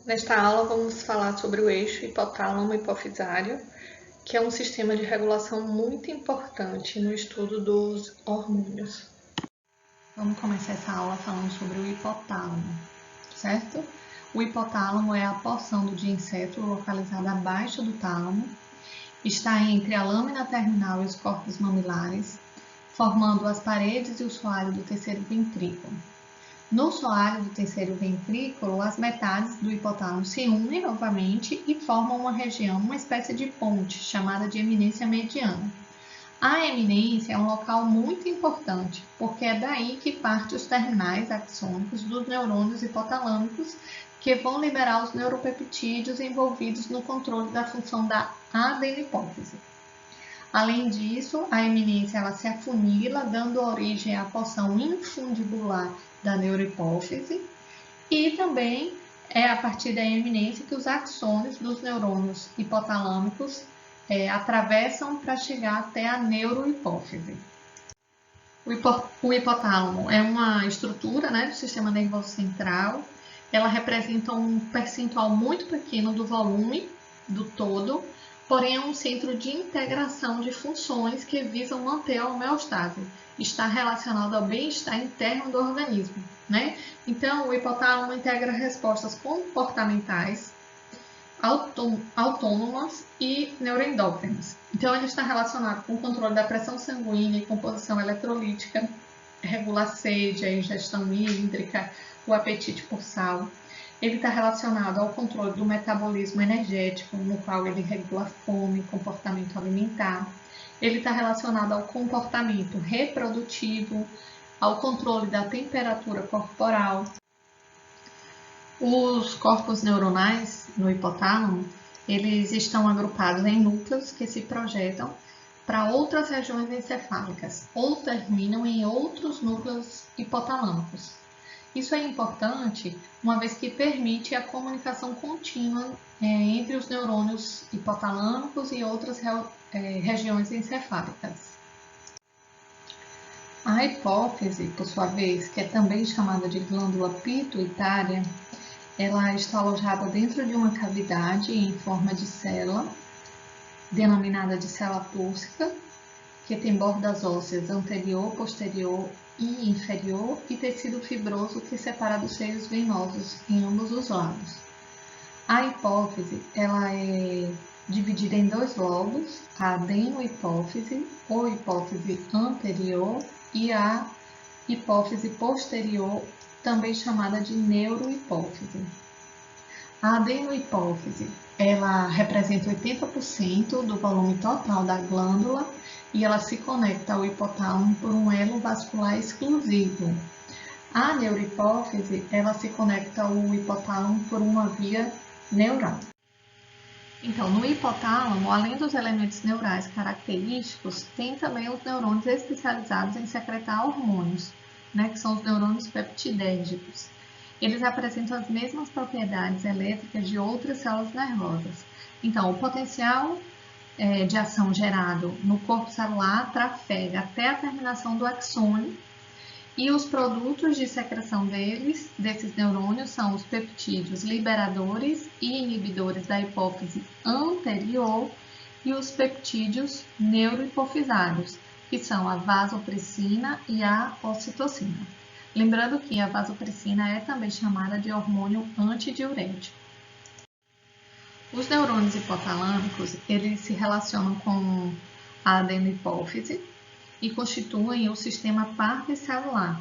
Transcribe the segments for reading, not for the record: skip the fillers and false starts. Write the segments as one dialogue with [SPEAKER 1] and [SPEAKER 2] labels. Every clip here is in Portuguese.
[SPEAKER 1] Nesta aula vamos falar sobre o eixo hipotálamo-hipofisário, que é um sistema de regulação muito importante no estudo dos hormônios.
[SPEAKER 2] Vamos começar essa aula falando sobre o hipotálamo, certo? O hipotálamo é a porção do diencéfalo localizada abaixo do tálamo, está entre a lâmina terminal e os corpos mamilares, formando as paredes e o soalho do terceiro ventrículo. No soalho do terceiro ventrículo, as metades do hipotálamo se unem novamente e formam uma região, uma espécie de ponte, chamada de eminência mediana. A eminência é um local muito importante, porque é daí que partem os terminais axônicos dos neurônios hipotalâmicos, que vão liberar os neuropeptídeos envolvidos no controle da função da adenipófise. Além disso, a eminência ela se afunila, dando origem à porção infundibular da neurohipófise, e também é a partir da eminência que os axônios dos neurônios hipotalâmicos atravessam para chegar até a neurohipófise. O hipotálamo é uma estrutura do sistema nervoso central. Ela representa um percentual muito pequeno do volume do todo, porém é um centro de integração de funções que visam manter a homeostase. Está relacionado ao bem-estar interno do organismo, Então, o hipotálamo integra respostas comportamentais, autônomas e neuroendócrinas. Então, ele está relacionado com o controle da pressão sanguínea e composição eletrolítica, regula a sede, a ingestão hídrica, o apetite por sal. Ele está relacionado ao controle do metabolismo energético, no qual ele regula a fome, comportamento alimentar. Ele está relacionado ao comportamento reprodutivo, ao controle da temperatura corporal. Os corpos neuronais no hipotálamo, eles estão agrupados em núcleos que se projetam para outras regiões encefálicas ou terminam em outros núcleos hipotalâmicos. Isso é importante, uma vez que permite a comunicação contínua entre os neurônios hipotalâmicos e outras regiões encefálicas. A hipófise, por sua vez, que é também chamada de glândula pituitária, ela está alojada dentro de uma cavidade em forma de célula, denominada de célula túrcica, que tem bordas ósseas anterior, posterior e inferior e tecido fibroso que separa dos seios venosos em ambos os lados. A hipófise ela é dividida em dois lobos, a adenohipófise ou hipófise anterior e a hipófise posterior, também chamada de neurohipófise. A adenohipófise ela representa 80% do volume total da glândula e ela se conecta ao hipotálamo por um elo vascular exclusivo. A neurohipófise ela se conecta ao hipotálamo por uma via neural. Então, no hipotálamo, além dos elementos neurais característicos, tem também os neurônios especializados em secretar hormônios, que são os neurônios peptidérgicos. Eles apresentam as mesmas propriedades elétricas de outras células nervosas. Então, o potencial de ação gerado no corpo celular trafega até a terminação do axônio e os produtos de secreção desses neurônios são os peptídeos liberadores e inibidores da hipófise anterior e os peptídeos neurohipofisários, que são a vasopressina e a ocitocina. Lembrando que a vasopressina é também chamada de hormônio antidiurético. Os neurônios hipotalâmicos, eles se relacionam com a adenohipófise e constituem o sistema particelular,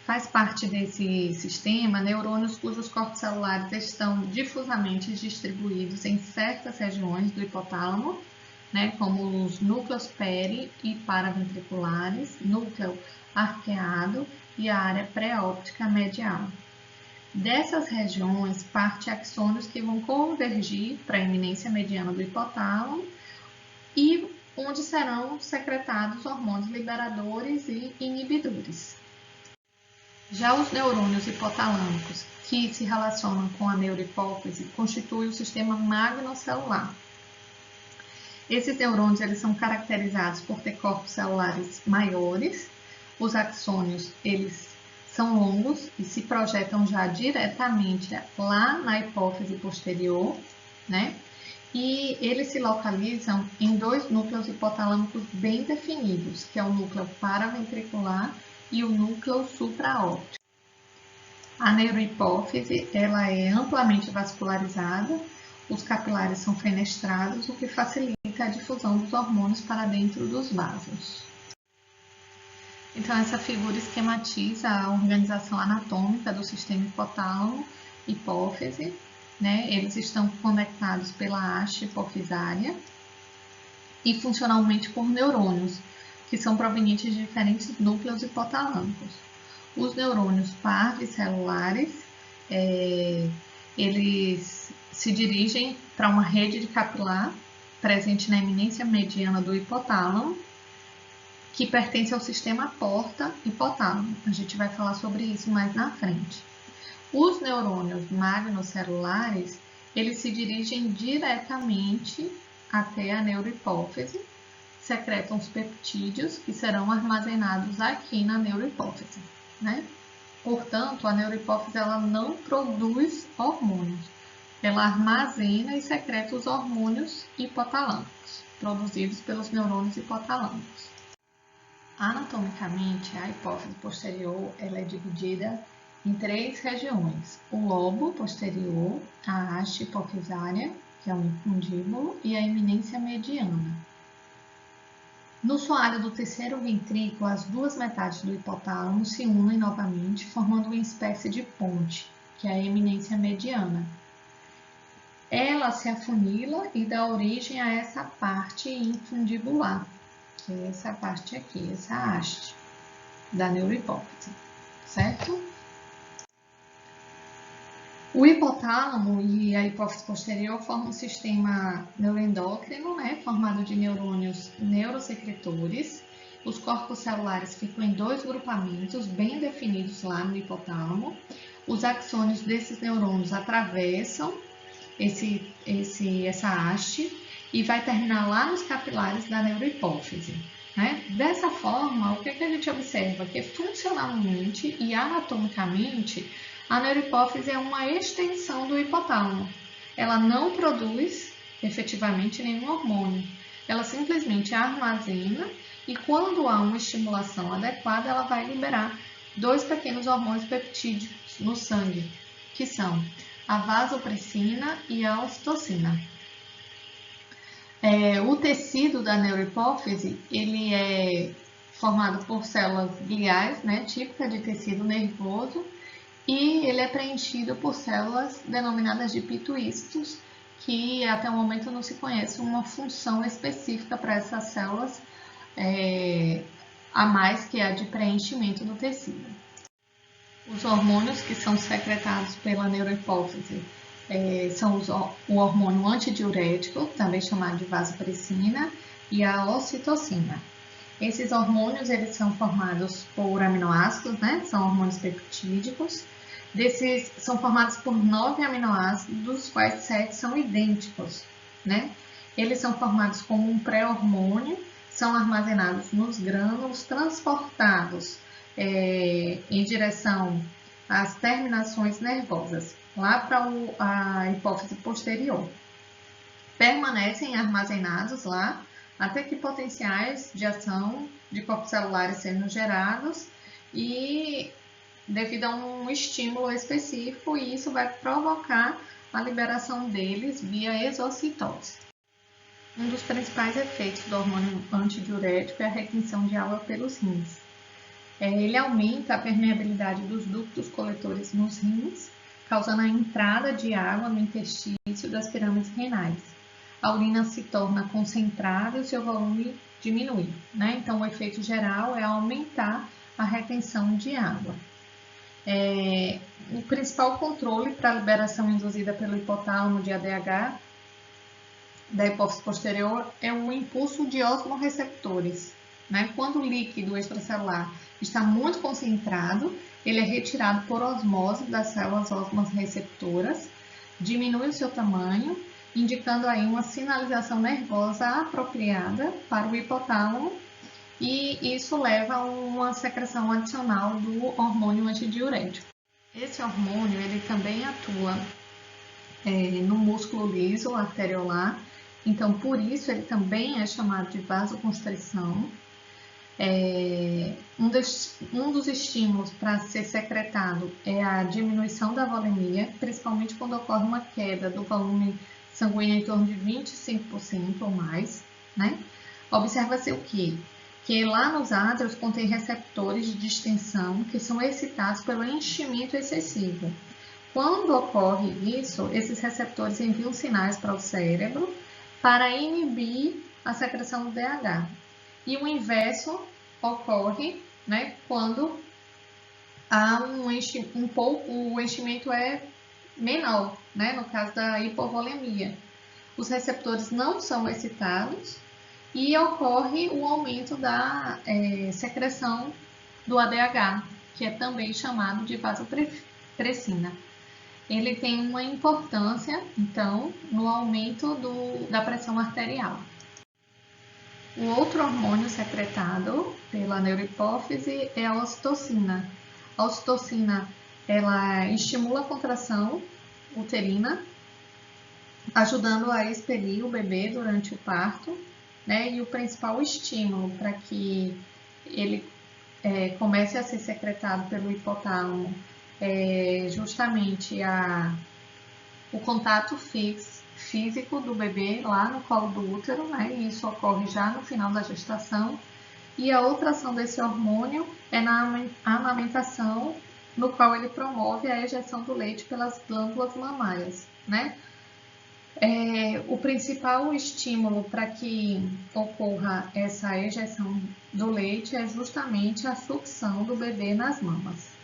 [SPEAKER 2] Faz parte desse sistema neurônios cujos corpos celulares estão difusamente distribuídos em certas regiões do hipotálamo, como os núcleos peri e paraventriculares, núcleo arqueado e a área pré-óptica medial. Dessas regiões, parte axônios que vão convergir para a eminência mediana do hipotálamo e onde serão secretados hormônios liberadores e inibidores. Já os neurônios hipotalâmicos, que se relacionam com a neurohipófise, constituem o sistema magnocelular. Esses neurônios eles são caracterizados por ter corpos celulares maiores. Os axônios eles são longos e se projetam já diretamente lá na hipófise posterior, né? E eles se localizam em dois núcleos hipotalâmicos bem definidos, que é o núcleo paraventricular e o núcleo supraóptico. A neurohipófise, ela é amplamente vascularizada, os capilares são fenestrados, o que facilita a difusão dos hormônios para dentro dos vasos. Então, essa figura esquematiza a organização anatômica do sistema hipotálamo, hipófise, né? Eles estão conectados pela haste hipofisária e funcionalmente por neurônios, que são provenientes de diferentes núcleos hipotalâmicos. Os neurônios parvicelulares, eles se dirigem para uma rede de capilar presente na eminência mediana do hipotálamo, que pertence ao sistema porta-hipotálamo. A gente vai falar sobre isso mais na frente. Os neurônios magnocelulares, eles se dirigem diretamente até a neurohipófise, secretam os peptídeos que serão armazenados aqui na neurohipófise, né? Portanto, a neurohipófise ela não produz hormônios, ela armazena e secreta os hormônios hipotalâmicos, produzidos pelos neurônios hipotalâmicos. Anatomicamente, a hipófise posterior ela é dividida em três regiões: o lobo posterior, a haste hipofisária, que é o infundíbulo, e a eminência mediana. No soalho do terceiro ventrículo, as duas metades do hipotálamo se unem novamente, formando uma espécie de ponte, que é a eminência mediana. Ela se afunila e dá origem a essa parte infundibular, que é essa parte aqui, essa haste da neurohipófise, certo? O hipotálamo e a hipófise posterior formam um sistema neuroendócrino, né, formado de neurônios neurosecretores. Os corpos celulares ficam em dois grupamentos bem definidos lá no hipotálamo. Os axônios desses neurônios atravessam essa haste e vai terminar lá nos capilares da neurohipófise, né? Dessa forma, o que a gente observa? Que funcionalmente e anatomicamente, a neurohipófise é uma extensão do hipotálamo. Ela não produz efetivamente nenhum hormônio. Ela simplesmente armazena e quando há uma estimulação adequada, ela vai liberar dois pequenos hormônios peptídicos no sangue, que são a vasopressina e a ocitocina. O tecido da neurohipófise, ele é formado por células gliais, né, típica de tecido nervoso, e ele é preenchido por células denominadas de pituícitos, que até o momento não se conhece uma função específica para essas células, a mais que a de preenchimento do tecido. Os hormônios que são secretados pela neurohipófise são o hormônio antidiurético, também chamado de vasopressina, e a ocitocina. Esses hormônios eles são formados por aminoácidos, né? São hormônios peptídicos. Desses são formados por 9 aminoácidos, dos quais 7 são idênticos, né? Eles são formados como um pré-hormônio, são armazenados nos grânulos, transportados em direção às terminações nervosas, lá para a hipófise posterior. Permanecem armazenados lá até que potenciais de ação de corpos celulares sejam gerados e devido a um estímulo específico, e isso vai provocar a liberação deles via exocitose. Um dos principais efeitos do hormônio antidiurético é a retenção de água pelos rins. Ele aumenta a permeabilidade dos ductos coletores nos rins, causando a entrada de água no interstício das pirâmides renais. A urina se torna concentrada e o seu volume diminui, né? Então, o efeito geral é aumentar a retenção de água. O principal controle para a liberação induzida pelo hipotálamo de ADH da hipófise posterior é o impulso de osmorreceptores, né? Quando o líquido extracelular está muito concentrado, ele é retirado por osmose das células osmorreceptoras, diminui o seu tamanho, indicando aí uma sinalização nervosa apropriada para o hipotálamo e isso leva a uma secreção adicional do hormônio antidiurético. Esse hormônio ele também atua no músculo liso arteriolar, então por isso ele também é chamado de vasoconstrição. Um dos estímulos para ser secretado é a diminuição da volemia, principalmente quando ocorre uma queda do volume sanguíneo em torno de 25% ou mais, né? Observa-se o quê? Que lá nos átrios contém receptores de distensão que são excitados pelo enchimento excessivo. Quando ocorre isso, esses receptores enviam sinais para o cérebro para inibir a secreção do DH. E o inverso ocorre, né, quando há o enchimento é menor, né, no caso da hipovolemia. Os receptores não são excitados e ocorre o aumento da secreção do ADH, que é também chamado de vasopressina. Ele tem uma importância, então, no aumento da pressão arterial. O outro hormônio secretado pela neurohipófise é a ocitocina. A ocitocina, ela estimula a contração uterina, ajudando a expelir o bebê durante o parto, né? E o principal estímulo para que ele comece a ser secretado pelo hipotálamo é justamente o contato físico do bebê lá no colo do útero, né? E isso ocorre já no final da gestação. E a outra ação desse hormônio é na amamentação, no qual ele promove a ejeção do leite pelas glândulas mamárias, né? O principal estímulo para que ocorra essa ejeção do leite é justamente a sucção do bebê nas mamas.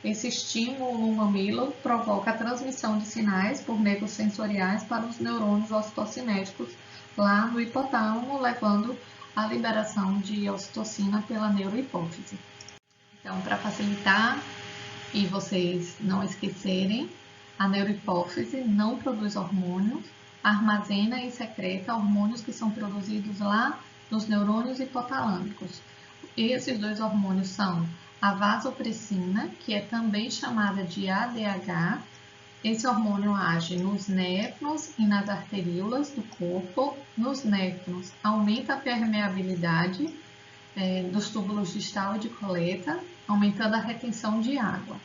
[SPEAKER 2] Esse estímulo no mamilo provoca a transmissão de sinais por nervos sensoriais para os neurônios ocitocinéticos lá no hipotálamo, levando à liberação de ocitocina pela neurohipófise. Então, para facilitar e vocês não esquecerem, a neurohipófise não produz hormônios, armazena e secreta hormônios que são produzidos lá nos neurônios hipotalâmicos. Esses dois hormônios são a vasopressina, que é também chamada de ADH. Esse hormônio age nos néfrons e nas arteríolas do corpo. Nos néfrons, aumenta a permeabilidade dos túbulos distal e de coleta, aumentando a retenção de água.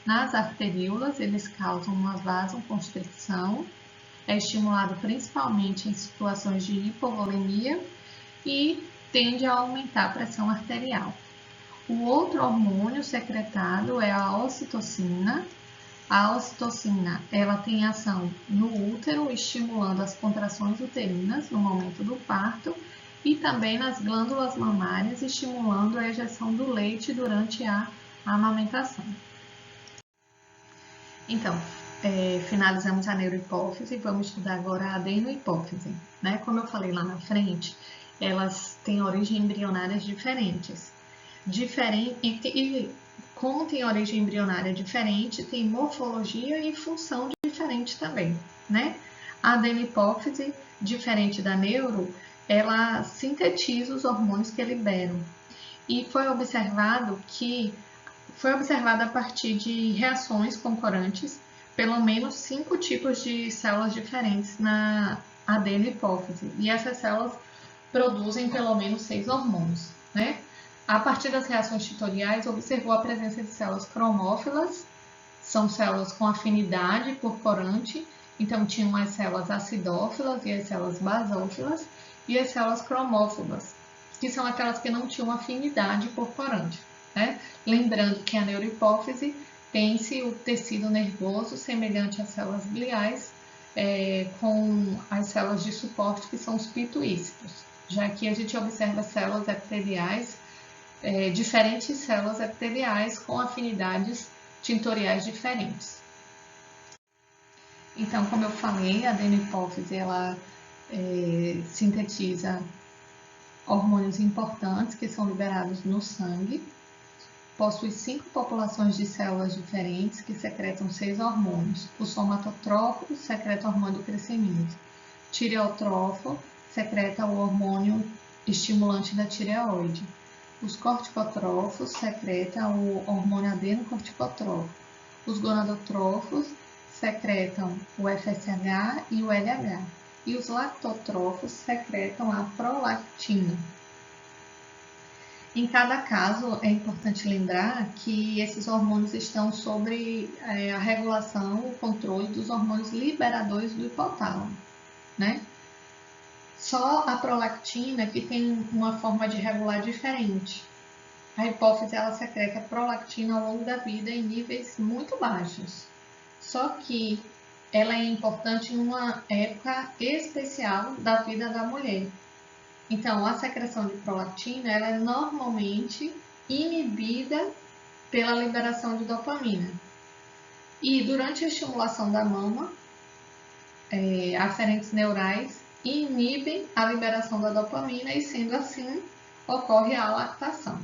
[SPEAKER 2] Nas arteríolas, eles causam uma vasoconstrição, é estimulado principalmente em situações de hipovolemia e tende a aumentar a pressão arterial. O outro hormônio secretado é a ocitocina. A ocitocina, ela tem ação no útero, estimulando as contrações uterinas no momento do parto e também nas glândulas mamárias, estimulando a ejeção do leite durante a amamentação. Então, finalizamos a neurohipófise e vamos estudar agora a adenohipófise, né? Como eu falei lá na frente, elas têm origem embrionárias diferentes. E como tem origem embrionária diferente, tem morfologia e função diferente também, né? A adenohipófise, diferente da neuro, ela sintetiza os hormônios que liberam. E foi observado a partir de reações concorantes, pelo menos 5 tipos de células diferentes na adenohipófise. E essas células produzem pelo menos 6 hormônios, né? A partir das reações tutoriais, observou a presença de células cromófilas, são células com afinidade por corante, então tinham as células acidófilas e as células basófilas, e as células cromófobas, que são aquelas que não tinham afinidade por corante, né? Lembrando que a neurohipófise tem-se o tecido nervoso semelhante às células gliais, com as células de suporte que são os pituícitos, já que a gente observa células epiteliais, diferentes células epiteliais com afinidades tintoriais diferentes. Então, como eu falei, a adenohipófise ela sintetiza hormônios importantes que são liberados no sangue, possui 5 populações de células diferentes que secretam 6 hormônios. O somatotrófo secreta o hormônio do crescimento. Tireotrófo secreta o hormônio estimulante da tireoide. Os corticotrófos secretam o hormônio adenocorticotrófico. Os gonadotrófos secretam o FSH e o LH. E os lactotrófos secretam a prolactina. Em cada caso, é importante lembrar que esses hormônios estão sobre a regulação, o controle dos hormônios liberadores do hipotálamo, né? Só a prolactina que tem uma forma de regular diferente. A hipófise ela secreta prolactina ao longo da vida em níveis muito baixos. Só que ela é importante em uma época especial da vida da mulher. Então, a secreção de prolactina ela é normalmente inibida pela liberação de dopamina. E durante a estimulação da mama, aferentes neurais inibem a liberação da dopamina e, sendo assim, ocorre a lactação.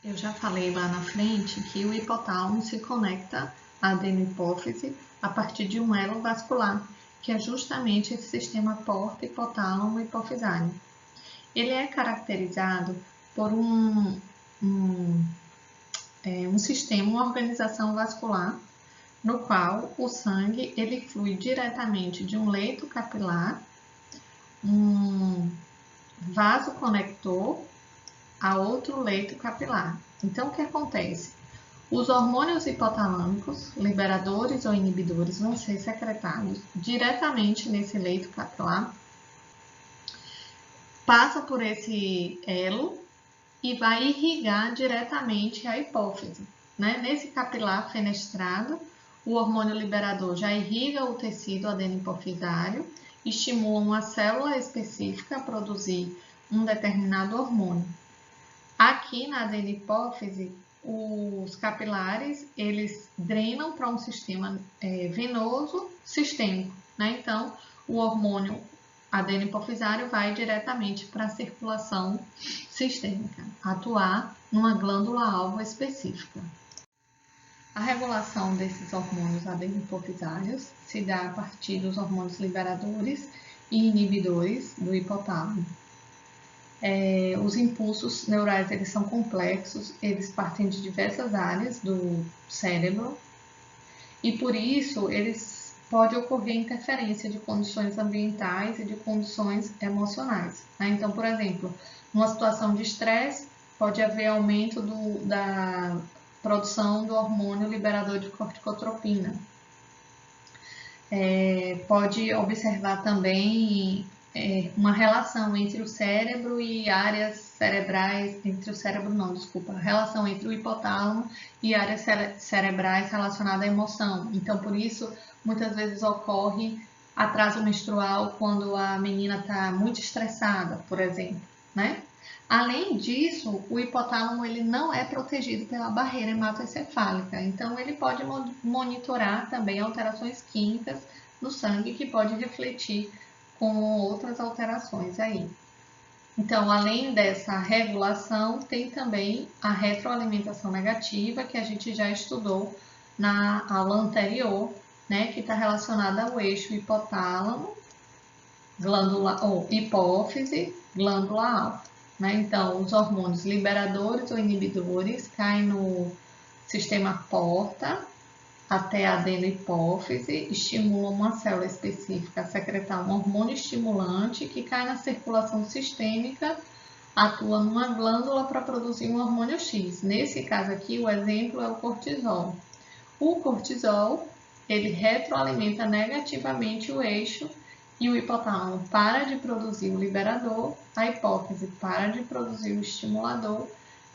[SPEAKER 2] Eu já falei lá na frente que o hipotálamo se conecta à adenohipófise a partir de um elo vascular, que é justamente esse sistema porta-hipotálamo-hipofisário. Ele é caracterizado por um sistema, uma organização vascular, no qual o sangue ele flui diretamente de um leito capilar, um vaso conector, a outro leito capilar. Então, o que acontece? Os hormônios hipotalâmicos, liberadores ou inibidores, vão ser secretados diretamente nesse leito capilar, passa por esse elo e vai irrigar diretamente a hipófise, né? Nesse capilar fenestrado, o hormônio liberador já irriga o tecido adenohipofisário, estimula uma célula específica a produzir um determinado hormônio. Aqui na adenohipófise, os capilares, eles drenam para um sistema venoso sistêmico, né? Então, o hormônio adenohipofisário vai diretamente para a circulação sistêmica, atuar numa glândula-alvo específica. A regulação desses hormônios adenohipofisários se dá a partir dos hormônios liberadores e inibidores do hipotálamo. Os impulsos neurais eles são complexos, eles partem de diversas áreas do cérebro e por isso eles pode ocorrer interferência de condições ambientais e de condições emocionais, né? Então, por exemplo, numa situação de estresse pode haver aumento da produção do hormônio liberador de corticotropina. Pode observar também uma relação entre o cérebro e áreas cerebrais, relação entre o hipotálamo e áreas cerebrais relacionadas à emoção. Então, por isso, muitas vezes ocorre atraso menstrual quando a menina está muito estressada, por exemplo, né? Além disso, o hipotálamo ele não é protegido pela barreira hematoencefálica, então ele pode monitorar também alterações químicas no sangue que pode refletir com outras alterações aí. Então, além dessa regulação, tem também a retroalimentação negativa, que a gente já estudou na aula anterior, né, que está relacionada ao eixo hipotálamo, hipófise, glândula-alvo, né? Então, os hormônios liberadores ou inibidores caem no sistema porta, até a adenohipófise, estimulam uma célula específica a secretar um hormônio estimulante que cai na circulação sistêmica, atua numa glândula para produzir um hormônio X. Nesse caso aqui, o exemplo é o cortisol. O cortisol, ele retroalimenta negativamente o eixo e o hipotálamo para de produzir o liberador, a hipófise para de produzir o estimulador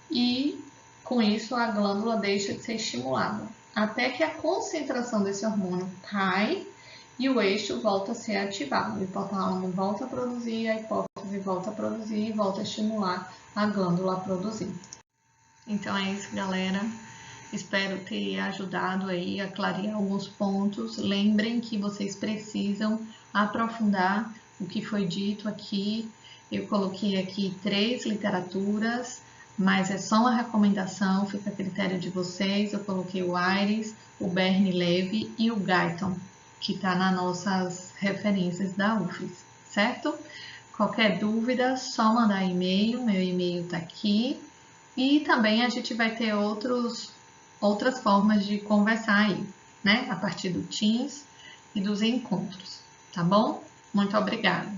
[SPEAKER 2] e, com isso, a glândula deixa de ser estimulada, até que a concentração desse hormônio cai e o eixo volta a ser ativado. O hipotálamo volta a produzir, a hipófise volta a produzir e volta a estimular a glândula a produzir. Então é isso, galera. Espero ter ajudado aí a clarear alguns pontos. Lembrem que vocês precisam aprofundar o que foi dito aqui. Eu coloquei aqui 3 literaturas, mas é só uma recomendação, fica a critério de vocês. Eu coloquei o Aires, o Bernie Levy e o Guyton, que está nas nossas referências da UFES, certo? Qualquer dúvida, só mandar e-mail, meu e-mail tá aqui. E também a gente vai ter outras formas de conversar aí, né? A partir do Teams e dos encontros, tá bom? Muito obrigada!